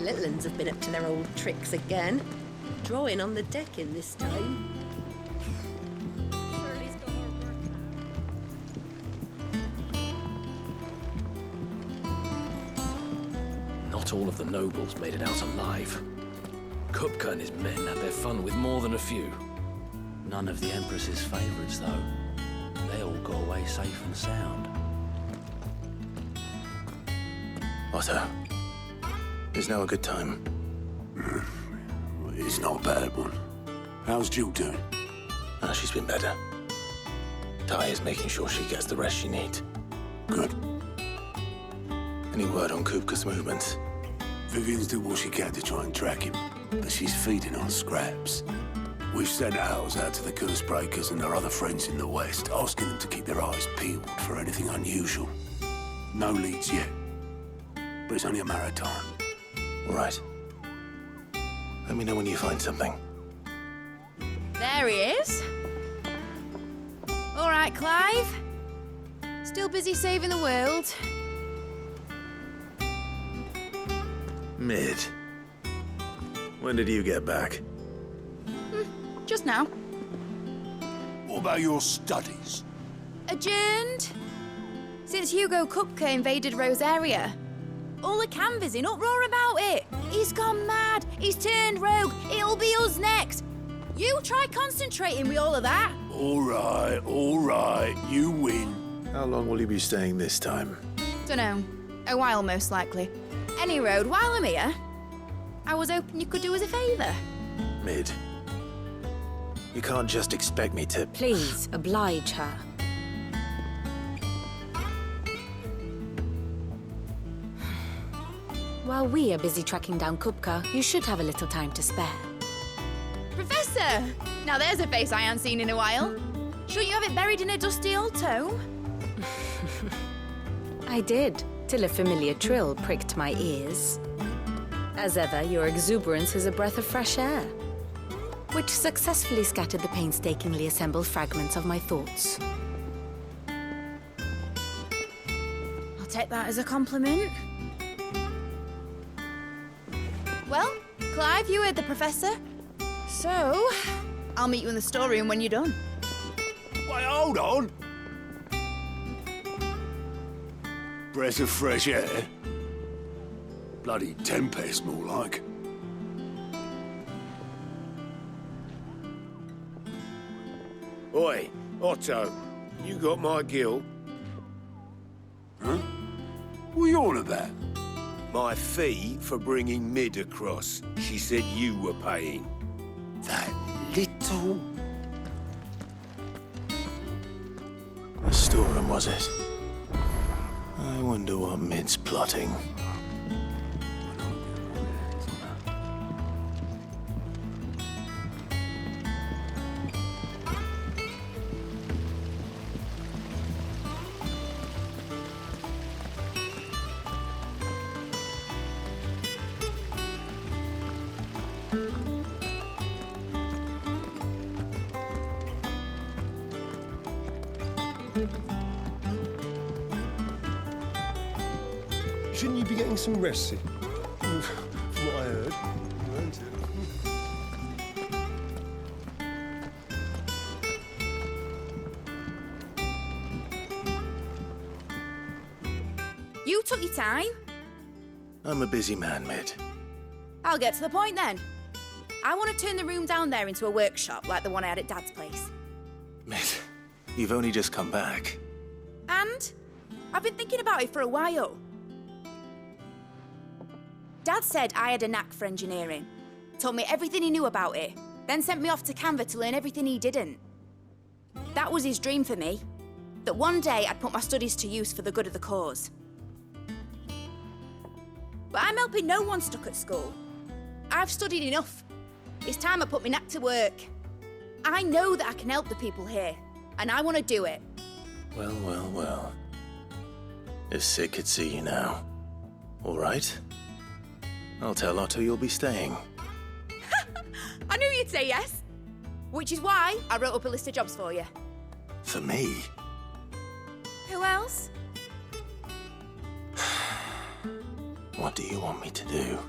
little uns have been up to their old tricks again. Drawing on the decking this time. Not all of the nobles made it out alive. Kupka and his men had their fun with more than a few. None of the Empress's favorites, though. They all got away safe and sound. Otto, is now a good time? It's not a bad one. How's Jill doing? Ah, she's been better. Ty is making sure she gets the rest she needs. Good. Any word on Kupka's movements? Vivian's did what she can to try and track him, but she's feeding on scraps. We've sent ours out to the curse breakers and their other friends in the west, asking them to keep their eyes peeled for anything unusual. No leads yet, but it's only a matter of time. All right. Let me know when you find something. There he is. All right, Clive. Still busy saving the world. Mid. When did you get back? Just now. What about your studies? Adjourned. Since Hugo Kupka invaded Rosaria. All the canvass in uproar about it. He's gone mad. He's turned rogue. It'll be us next. You try concentrating with all of that. All right. You win. How long will you be staying this time? Dunno. A while, most likely. Any road, while I'm here, I was hoping you could do us a favour. Mid. You can't just expect me to... Please, oblige her. While we are busy tracking down Kupka, you should have a little time to spare. Professor! Now there's a face I haven't seen in a while. Shouldn't you have it buried in a dusty old tome? I did, till a familiar trill pricked my ears. As ever, your exuberance is a breath of fresh air, which successfully scattered the painstakingly assembled fragments of my thoughts. I'll take that as a compliment. Well, Clive, you heard the professor. So, I'll meet you in the storeroom when you're done. Wait, hold on. Breath of fresh air. Bloody tempest, more like. Oi, Otto, you got my gill? Huh? What are you on about? My fee for bringing Mid across. She said you were paying. That little... The storeroom, was it? I wonder what Mid's plotting. Shouldn't you be getting some rest, Sid? From what I heard, you weren't. You took your time. I'm a busy man, Mid. I'll get to the point then. I want to turn the room down there into a workshop like the one I had at Dad's place. Mid, you've only just come back. And I've been thinking about it for a while. Dad said I had a knack for engineering, told me everything he knew about it, then sent me off to Canva to learn everything he didn't. That was his dream for me, that one day I'd put my studies to use for the good of the cause. But I'm helping no one stuck at school. I've studied enough. It's time I put my knack to work. I know that I can help the people here, and I want to do it. Well. If Sid could see you now. All right? I'll tell Otto you'll be staying. I knew you'd say yes. Which is why I wrote up a list of jobs for you. For me? Who else? What do you want me to do?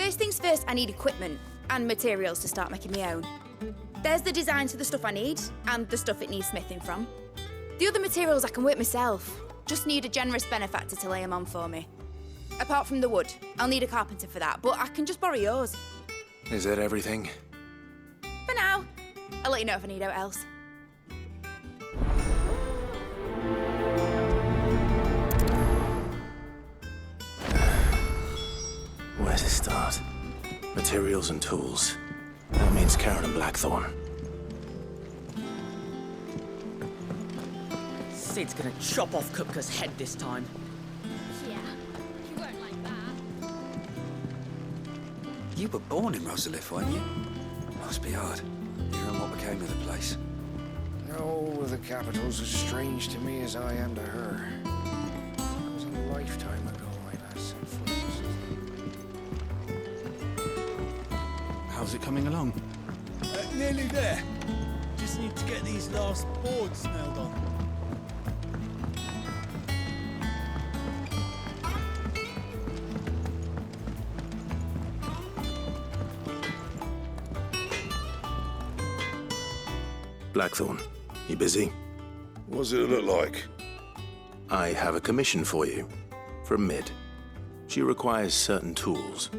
First things first, I need equipment and materials to start making my own. There's the designs for the stuff I need and the stuff it needs smithing from. The other materials I can work myself. Just need a generous benefactor to lay them on for me. Apart from the wood, I'll need a carpenter for that, but I can just borrow yours. Is that everything? For now. I'll let you know if I need out else. Where to start? Materials and tools. That means Karen and Blackthorn. Sid's gonna chop off Kupka's head this time. Yeah, you won't like that. You were born in Rosalith, weren't you? Must be hard, hearing what became of the place. No, the capital's as strange to me as I am to her. That was a lifetime ago I last set foot in the city. How's it coming along? Nearly there. Just need to get these last boards nailed on. Blackthorn, you busy? What's it look like? I have a commission for you. From Mid. She requires certain tools.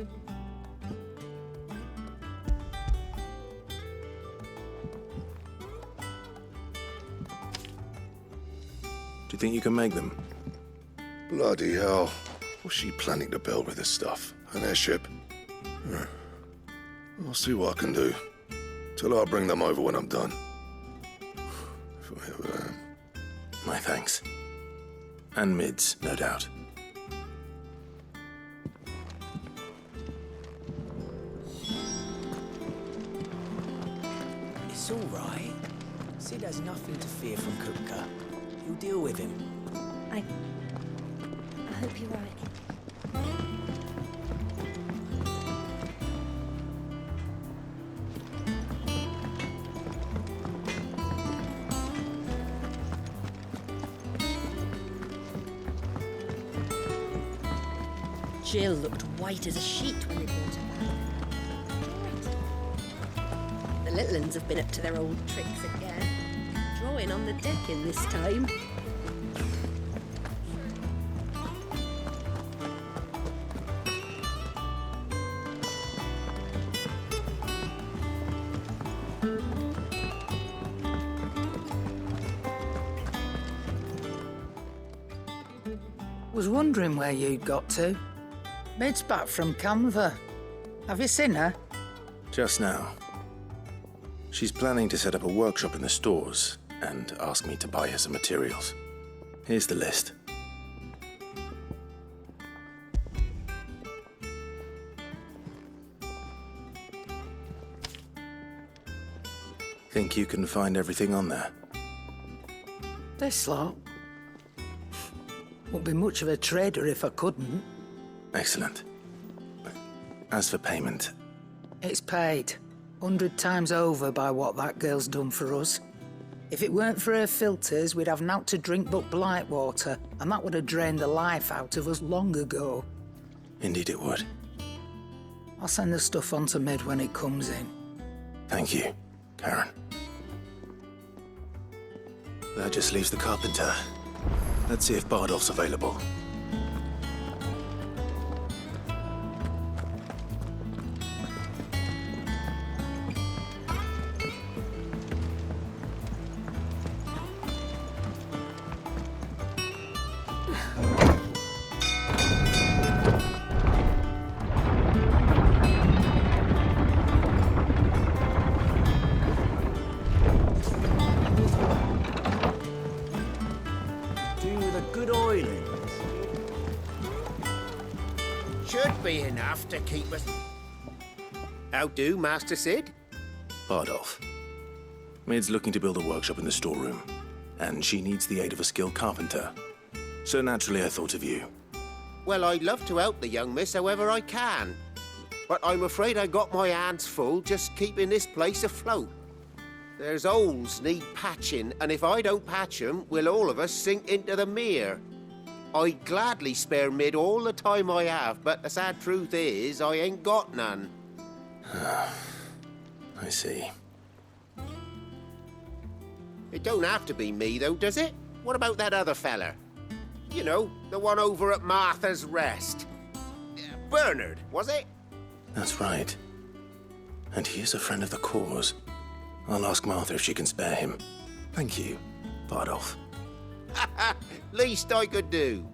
Do you think you can make them? Bloody hell. What's she planning to build with this stuff? An airship? I'll see what I can do. Tell her I'll bring them over when I'm done. If I ever am. My thanks. And Mid's, no doubt. It's all right. Sid has nothing to fear from Kupka. He'll deal with him. I hope you're right. Jill looked white as a sheet when they brought her back. The little uns have been up to their old tricks again. Drawing on the decking this time. Was wondering where you'd got to. Mid's back from Canva. Have you seen her? Just now. She's planning to set up a workshop in the stores and ask me to buy her some materials. Here's the list. Think you can find everything on there? This lot. Wouldn't be much of a trader if I couldn't. Excellent. As for payment... It's paid. 100 times over by what that girl's done for us. If it weren't for her filters, we'd have naught to drink but blight water, and that would have drained the life out of us long ago. Indeed it would. I'll send the stuff on to Mid when it comes in. Thank you, Karen. That just leaves the carpenter. Let's see if Bardolph's available. Should be enough to keep us... How do, Master Sid? Bardolph. Mid's looking to build a workshop in the storeroom, and she needs the aid of a skilled carpenter. So naturally I thought of you. Well, I'd love to help the young miss however I can. But I'm afraid I got my hands full just keeping this place afloat. There's holes need patching, and if I don't patch them, will all of us sink into the mere. I'd gladly spare Mid all the time I have, but the sad truth is, I ain't got none. I see. It don't have to be me, though, does it? What about that other fella? You know, the one over at Martha's Rest. Bernard, was it? That's right. And he is a friend of the cause. I'll ask Martha if she can spare him. Thank you, Bardolph. Least I could do.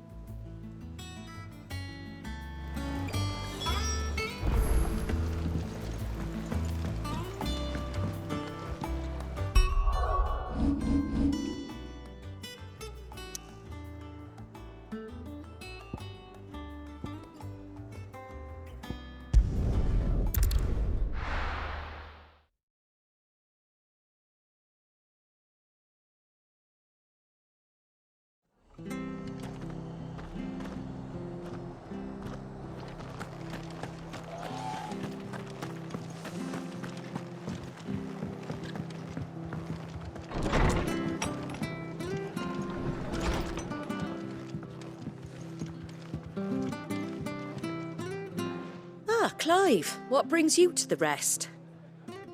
Ah, Clive, what brings you to the Rest?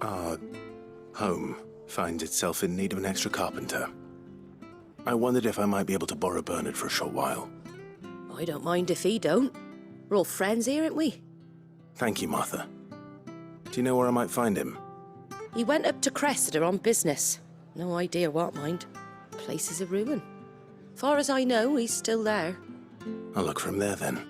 Our home finds itself in need of an extra carpenter. I wondered if I might be able to borrow Bernard for a short while. I don't mind if he don't. We're all friends here, aren't we? Thank you, Martha. Do you know where I might find him? He went up to Cressida on business. No idea what, mind. Place is a ruin. Far as I know, he's still there. I'll look for him there, then.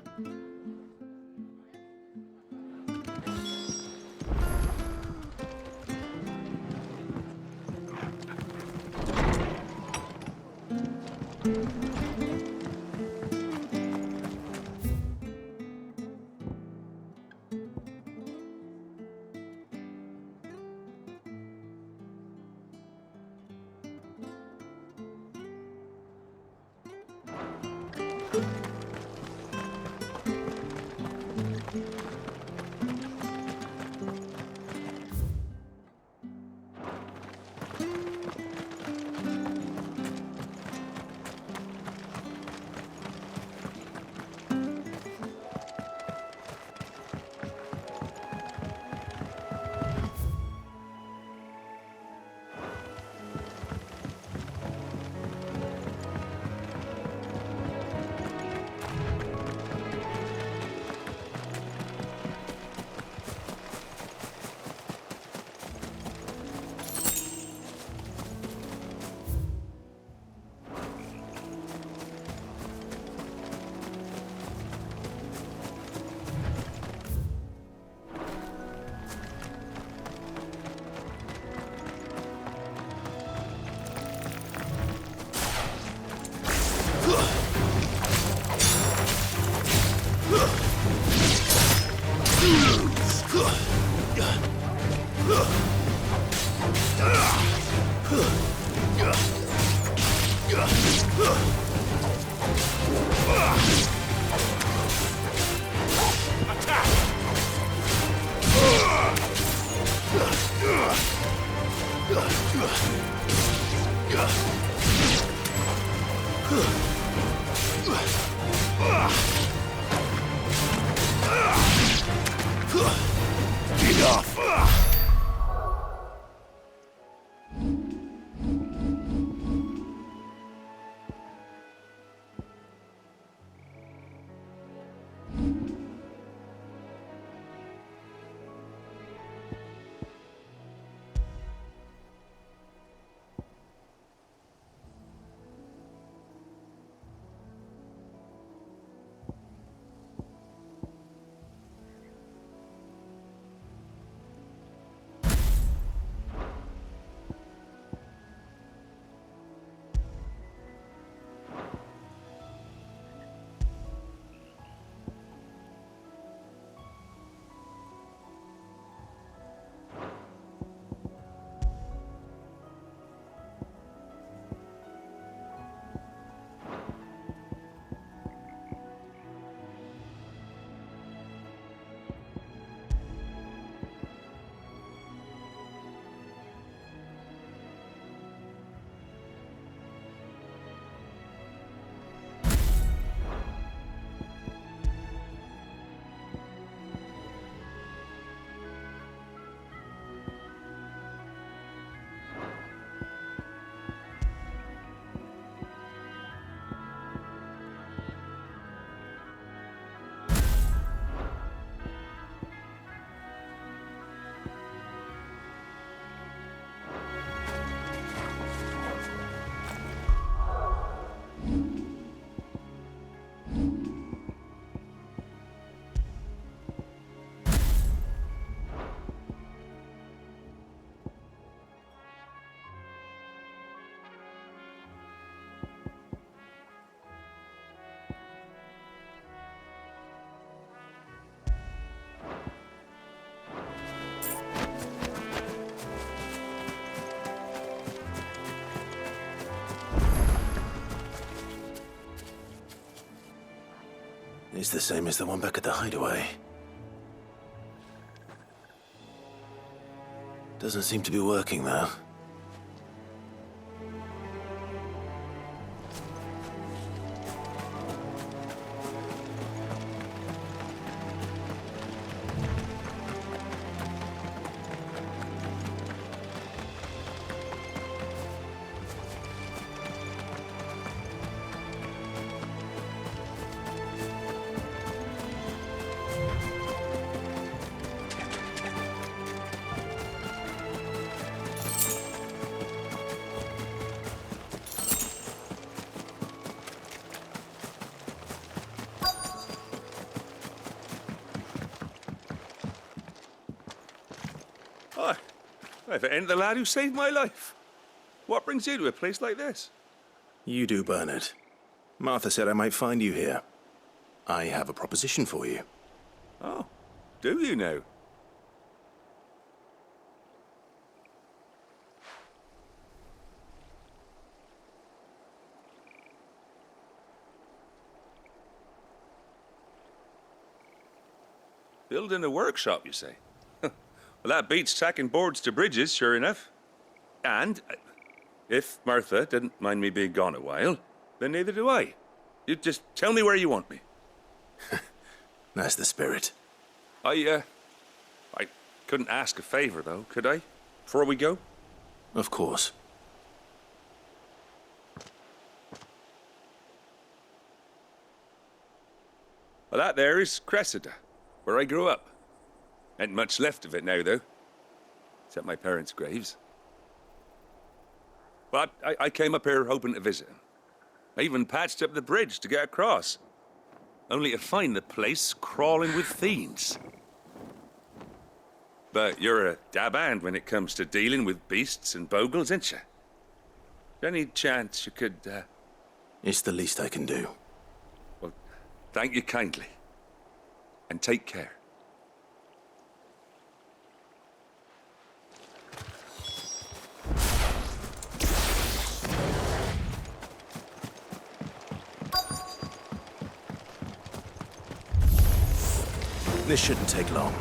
It's the same as the one back at the hideaway. Doesn't seem to be working, though. Hi. If it ain't the lad who saved my life. What brings you to a place like this? You do, Bernard. Martha said I might find you here. I have a proposition for you. Oh, do you now? Building a workshop, you say? Well, that beats tacking boards to bridges, sure enough. And if Martha didn't mind me being gone a while, then neither do I. You just tell me where you want me. That's the spirit. I couldn't ask a favor, though, could I? Before we go? Of course. Well, that there is Cressida, where I grew up. Ain't much left of it now, though. Except my parents' graves. But I came up here hoping to visit them. I even patched up the bridge to get across. Only to find the place crawling with fiends. But you're a dab hand when it comes to dealing with beasts and bogles, ain't you? Any chance you could, It's the least I can do. Well, thank you kindly. And take care. This shouldn't take long.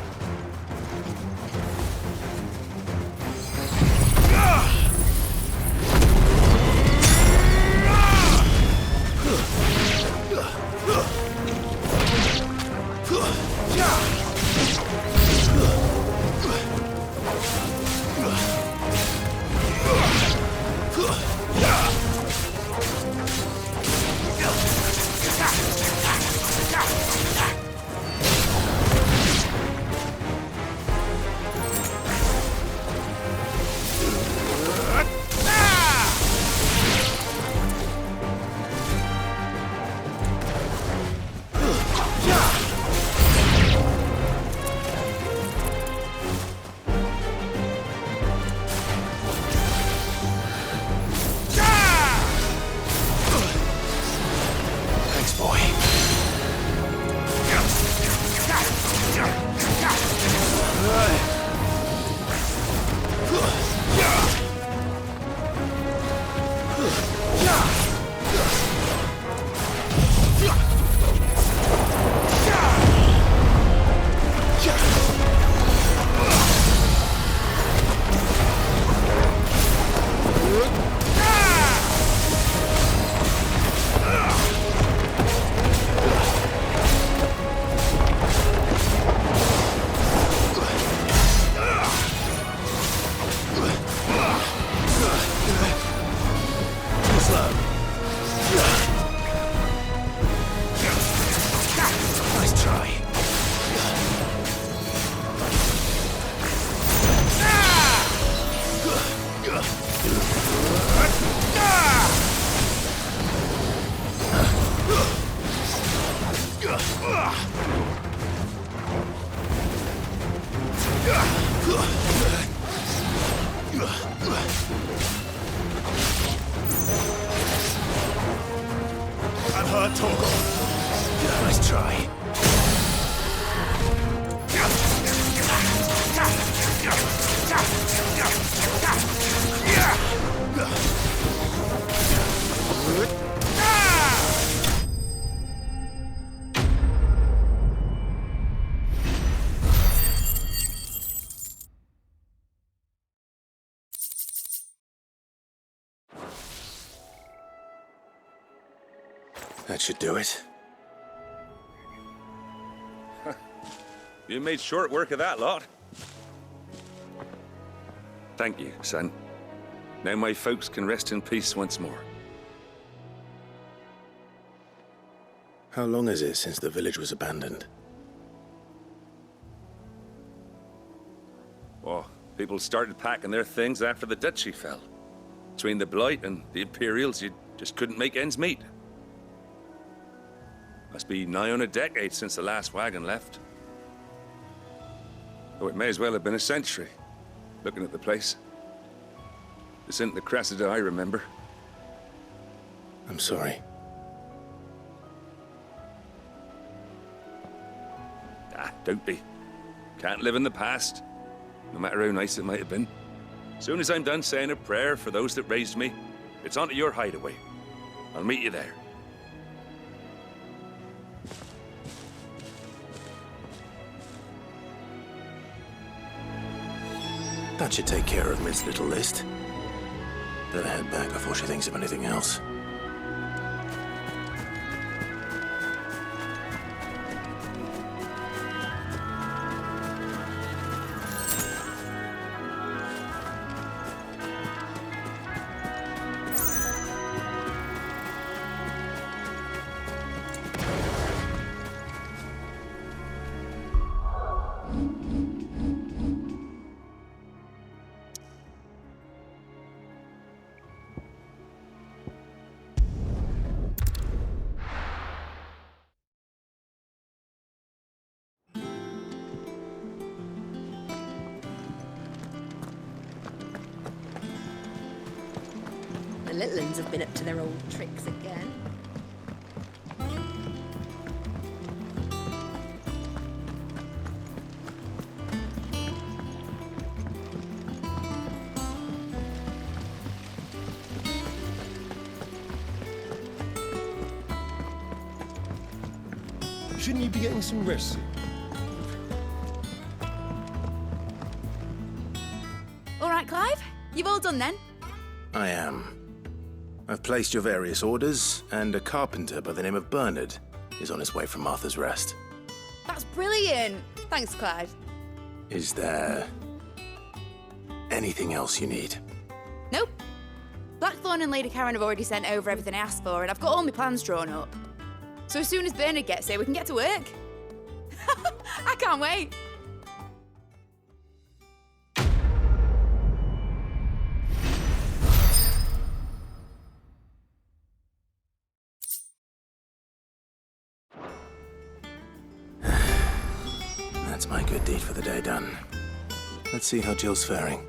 Nice try. That should do it. You made short work of that lot. Thank you, son. Now my folks can rest in peace once more. How long is it since the village was abandoned? Oh, people started packing their things after the duchy fell. Between the Blight and the Imperials, you just couldn't make ends meet. Must be nigh on a decade since the last wagon left. Oh, it may as well have been a century, looking at the place. This isn't the Cressida I remember. I'm sorry. Ah, don't be. Can't live in the past, no matter how nice it might have been. Soon as I'm done saying a prayer for those that raised me, it's on to your hideaway. I'll meet you there. That should take care of Mid's little list. Better head back before she thinks of anything else. The little ones have been up to their old tricks again. Shouldn't you be getting some rest? All right, Clive. You've all done then? I am. I've placed your various orders, and a carpenter by the name of Bernard is on his way from Martha's Rest. That's brilliant. Thanks, Clive. Is there anything else you need? Nope. Blackthorn and Lady Karen have already sent over everything I asked for, and I've got all my plans drawn up. So as soon as Bernard gets here, we can get to work. I can't wait. That's my good deed for the day done. Let's see how Jill's faring.